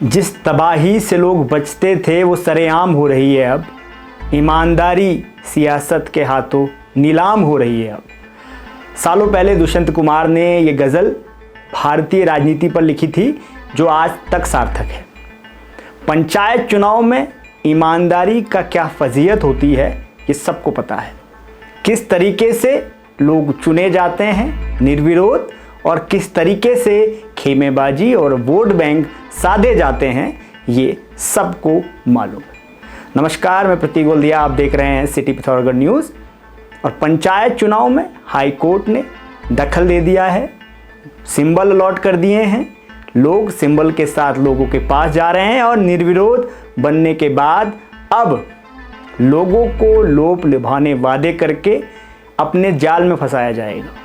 जिस तबाही से लोग बचते थे वो सरेआम हो रही है अब। ईमानदारी सियासत के हाथों नीलाम हो रही है अब। सालों पहले दुष्यंत कुमार ने ये गज़ल भारतीय राजनीति पर लिखी थी जो आज तक सार्थक है। पंचायत चुनाव में ईमानदारी का क्या फजीयत होती है ये सबको पता है। किस तरीके से लोग चुने जाते हैं निर्विरोध और किस तरीके से खेमेबाजी और वोट बैंक साधे जाते हैं ये सबको मालूम है। नमस्कार, मैं प्रतीक गोल्दिया, आप देख रहे हैं सिटी पिथौरागढ़ न्यूज़। और पंचायत चुनाव में हाई कोर्ट ने दखल दे दिया है, सिंबल अलॉट कर दिए हैं। लोग सिंबल के साथ लोगों के पास जा रहे हैं और निर्विरोध बनने के बाद अब लोगों को लोभ लुभाने वादे करके अपने जाल में फंसाया जाएगा।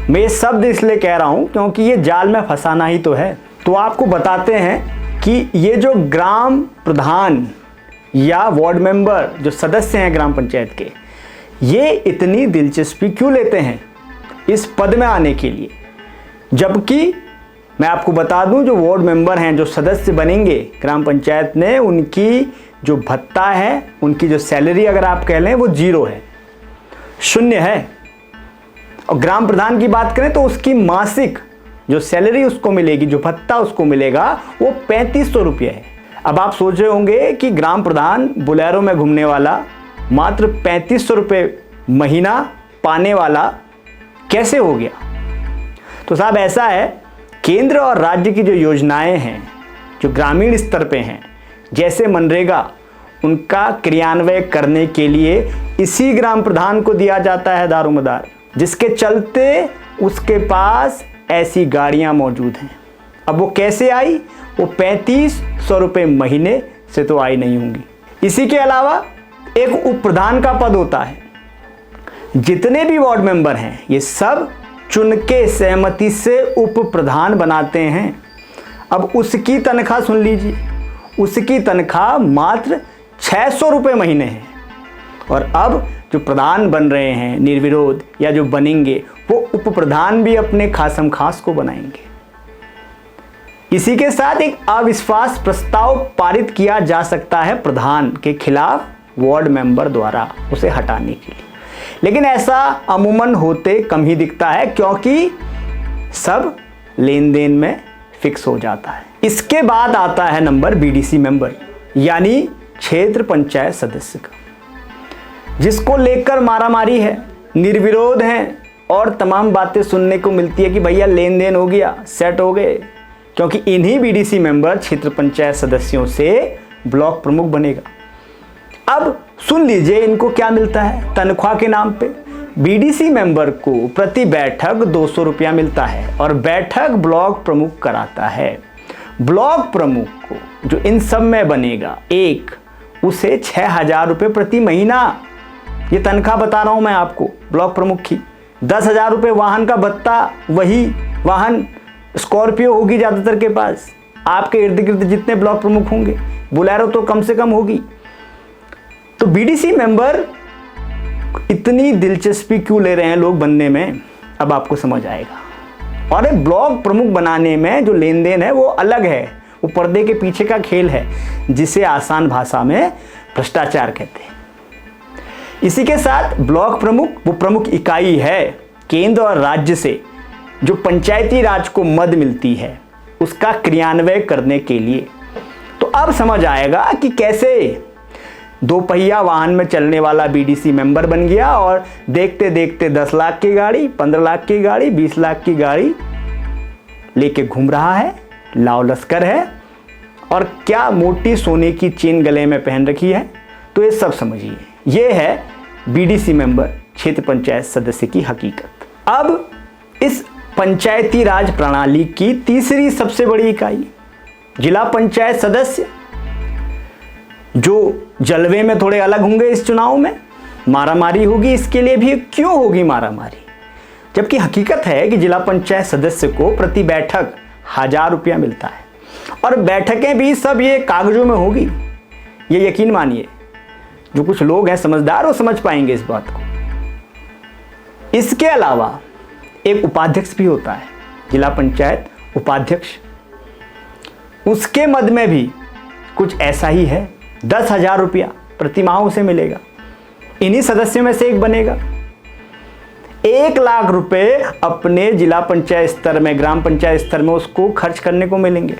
मैं ये शब्द इसलिए कह रहा हूँ क्योंकि ये जाल में फंसाना ही तो है। तो आपको बताते हैं कि ये जो ग्राम प्रधान या वार्ड मेंबर जो सदस्य हैं ग्राम पंचायत के, ये इतनी दिलचस्पी क्यों लेते हैं इस पद में आने के लिए। जबकि मैं आपको बता दूं जो वार्ड मेंबर हैं जो सदस्य बनेंगे ग्राम पंचायत में, उनकी जो भत्ता है, उनकी जो सैलरी अगर आप कह लें वो जीरो है, शून्य है। और ग्राम प्रधान की बात करें तो उसकी मासिक जो सैलरी उसको मिलेगी, जो भत्ता उसको मिलेगा वो 3500 रुपये है। अब आप सोच रहे होंगे कि ग्राम प्रधान बोलेरो में घूमने वाला मात्र 3500 रुपये महीना पाने वाला कैसे हो गया। तो साहब ऐसा है, केंद्र और राज्य की जो योजनाएं हैं जो ग्रामीण स्तर पे हैं जैसे मनरेगा, उनका क्रियान्वयन करने के लिए इसी ग्राम प्रधान को दिया जाता है दारोमदार, जिसके चलते उसके पास ऐसी गाड़ियां मौजूद हैं। अब वो कैसे आई, वो 3500 रुपये महीने से तो आई नहीं होंगी। इसी के अलावा एक उप प्रधान का पद होता है। जितने भी वार्ड मेंबर हैं ये सब चुन के सहमति से उप प्रधान बनाते हैं। अब उसकी तनख्वाह सुन लीजिए, उसकी तनख्वाह मात्र 600 रुपये महीने है। और अब जो प्रधान बन रहे हैं निर्विरोध या जो बनेंगे वो उप प्रधान भी अपने खासम खास को बनाएंगे। इसी के साथ एक अविश्वास प्रस्ताव पारित किया जा सकता है प्रधान के खिलाफ वार्ड मेंबर द्वारा उसे हटाने के लिए। लेकिन ऐसा अमूमन होते कम ही दिखता है क्योंकि सब लेन देन में फिक्स हो जाता है। इसके बाद आता है नंबर बीडीसी मेंबर यानी क्षेत्र पंचायत सदस्य का, जिसको लेकर मारामारी है, निर्विरोध हैं और तमाम बातें सुनने को मिलती है कि भैया लेन देन हो गया, सेट हो गए। क्योंकि इन्हीं बीडीसी मेंबर क्षेत्र पंचायत सदस्यों से ब्लॉक प्रमुख बनेगा। अब सुन लीजिए इनको क्या मिलता है तनख्वाह के नाम पे। बीडीसी मेंबर को प्रति बैठक 200 रुपया मिलता है और बैठक ब्लॉक प्रमुख कराता है। ब्लॉक प्रमुख को जो इन सब में बनेगा एक, उसे 6000 रुपये प्रति महीना, ये तनख्वाह बता रहा हूं मैं आपको ब्लॉक प्रमुख की। 10,000 रुपये वाहन का भत्ता, वही वाहन स्कॉर्पियो होगी ज़्यादातर के पास। आपके इर्द गिर्द जितने ब्लॉक प्रमुख होंगे बोलेरो तो कम से कम होगी। तो बीडीसी मेंबर इतनी दिलचस्पी क्यों ले रहे हैं लोग बनने में, अब आपको समझ आएगा। और एक ब्लॉक प्रमुख बनाने में जो लेन देन है वो अलग है, वो पर्दे के पीछे का खेल है जिसे आसान भाषा में भ्रष्टाचार कहते हैं। इसी के साथ ब्लॉक प्रमुख वो प्रमुख इकाई है केंद्र और राज्य से जो पंचायती राज को मद मिलती है उसका क्रियान्वयन करने के लिए। तो अब समझ आएगा कि कैसे 2 पहिया वाहन में चलने वाला बीडीसी मेंबर बन गया और देखते देखते 10 लाख की गाड़ी, 15 लाख की गाड़ी, 20 लाख की गाड़ी लेके घूम रहा है, लाव लश्कर है और क्या मोटी सोने की चेन गले में पहन रखी है। तो ये सब समझिए, ये है बीडीसी मेंबर क्षेत्र पंचायत सदस्य की हकीकत। अब इस पंचायती राज प्रणाली की तीसरी सबसे बड़ी इकाई जिला पंचायत सदस्य, जो जलवे में थोड़े अलग होंगे। इस चुनाव में मारामारी होगी, इसके लिए भी क्यों होगी मारामारी, जबकि हकीकत है कि जिला पंचायत सदस्य को प्रति बैठक 1000 रुपया मिलता है और बैठकें भी सब ये कागजों में होगी। ये यकीन मानिए, जो कुछ लोग हैं समझदार वो समझ पाएंगे इस बात को। इसके अलावा एक उपाध्यक्ष भी होता है, जिला पंचायत उपाध्यक्ष। उसके मद में भी कुछ ऐसा ही है। 10,000 रुपया प्रति माह उसे मिलेगा, इन्हीं सदस्यों में से एक बनेगा। 1 लाख रुपए अपने जिला पंचायत स्तर में, ग्राम पंचायत स्तर में उसको खर्च करने को मिलेंगे।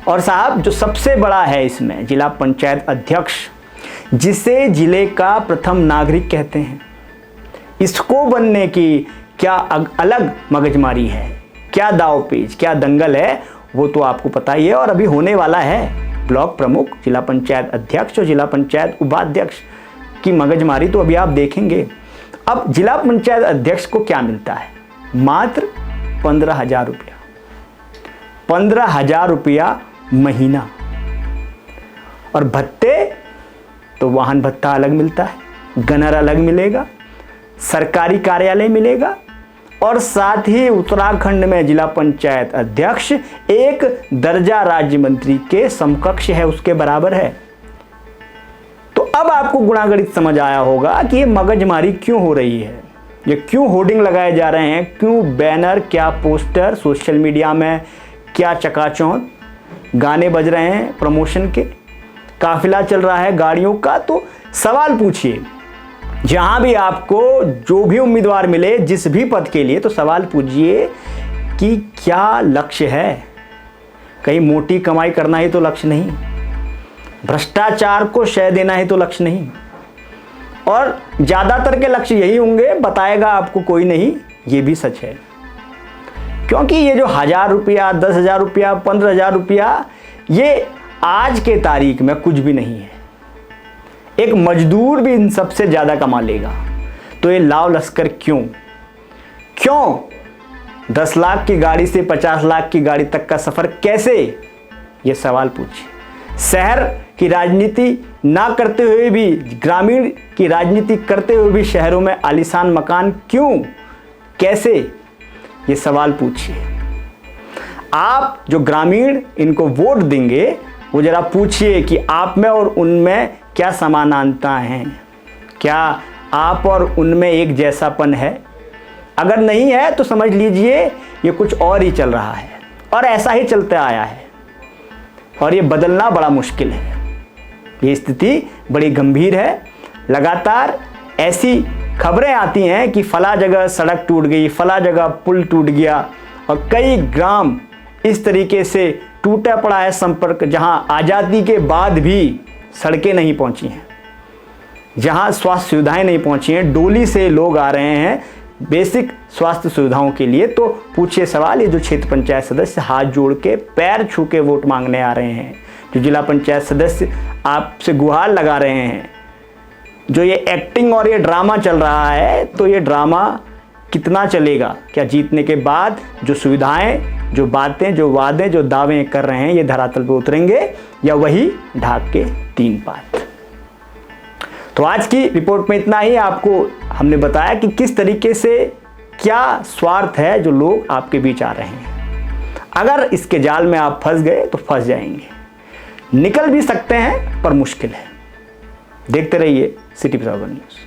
और साहब जो सबसे बड़ा है इसमें, जिला पंचायत अध्यक्ष, जिसे जिले का प्रथम नागरिक कहते हैं, इसको बनने की क्या अलग मगजमारी है, क्या दावपेच, क्या दंगल है, वो तो आपको पता ही है और अभी होने वाला है। ब्लॉक प्रमुख, जिला पंचायत अध्यक्ष और जिला पंचायत उपाध्यक्ष की मगजमारी तो अभी आप देखेंगे। अब जिला पंचायत अध्यक्ष को क्या मिलता है? मात्र 15,000 रुपया, 15,000 रुपया महीना। और भत्ते तो वाहन भत्ता अलग मिलता है, गनर अलग मिलेगा, सरकारी कार्यालय मिलेगा और साथ ही उत्तराखंड में जिला पंचायत अध्यक्ष एक दर्जा राज्य मंत्री के समकक्ष है, उसके बराबर है। तो अब आपको गुणागणित समझ आया होगा कि ये मगजमारी क्यों हो रही है, ये क्यों होर्डिंग लगाए जा रहे हैं, क्यों बैनर, क्या पोस्टर, सोशल मीडिया में क्या चकाचौंध, गाने बज रहे हैं प्रमोशन के, काफिला चल रहा है गाड़ियों का। तो सवाल पूछिए, जहां भी आपको जो भी उम्मीदवार मिले जिस भी पद के लिए, तो सवाल पूछिए कि क्या लक्ष्य है। कहीं मोटी कमाई करना ही तो लक्ष्य नहीं, भ्रष्टाचार को शय देना ही तो लक्ष्य नहीं, और ज्यादातर के लक्ष्य यही होंगे, बताएगा आपको कोई नहीं, ये भी सच है। क्योंकि ये जो 1,000 रुपया, 10,000 रुपया, 15,000 रुपया, ये आज के तारीख में कुछ भी नहीं है। एक मजदूर भी इन सबसे ज्यादा कमा लेगा। तो ये लाव लश्कर क्यों 10 लाख की गाड़ी से 50 लाख की गाड़ी तक का सफर कैसे, ये सवाल पूछिए। शहर की राजनीति ना करते हुए भी, ग्रामीण की राजनीति करते हुए भी शहरों में आलीशान मकान क्यों, कैसे, ये सवाल पूछिए। आप जो ग्रामीण इनको वोट देंगे, वो जरा पूछिए कि आप में और उनमें क्या समानता है, क्या आप और उनमें एक जैसापन है। अगर नहीं है तो समझ लीजिए ये कुछ और ही चल रहा है और ऐसा ही चलता आया है और ये बदलना बड़ा मुश्किल है। ये स्थिति बड़ी गंभीर है। लगातार ऐसी खबरें आती हैं कि फला जगह सड़क टूट गई, फला जगह पुल टूट गया, और कई ग्राम इस तरीके से टूटा पड़ा है संपर्क, जहां आज़ादी के बाद भी सड़कें नहीं पहुंची हैं, जहां स्वास्थ्य सुविधाएं नहीं पहुंची हैं। डोली से लोग आ रहे हैं बेसिक स्वास्थ्य सुविधाओं के लिए। तो पूछिए सवाल, ये जो क्षेत्र पंचायत सदस्य हाथ जोड़ के पैर छू के वोट मांगने आ रहे हैं, जो जिला पंचायत सदस्य आपसे गुहार लगा रहे हैं, जो ये एक्टिंग और ये ड्रामा चल रहा है, तो ये ड्रामा कितना चलेगा? क्या जीतने के बाद जो सुविधाएं, जो बातें, जो वादे, जो दावे कर रहे हैं, ये धरातल पे उतरेंगे या वही ढाक के 3 पात? तो आज की रिपोर्ट में इतना ही। आपको हमने बताया कि किस तरीके से क्या स्वार्थ है जो लोग आपके बीच आ रहे हैं। अगर इसके जाल में आप फंस गए तो फंस जाएंगे। निकल भी सकते हैं पर मुश्किल है। देखते रहिए सिटी प्रभाकर न्यूज़।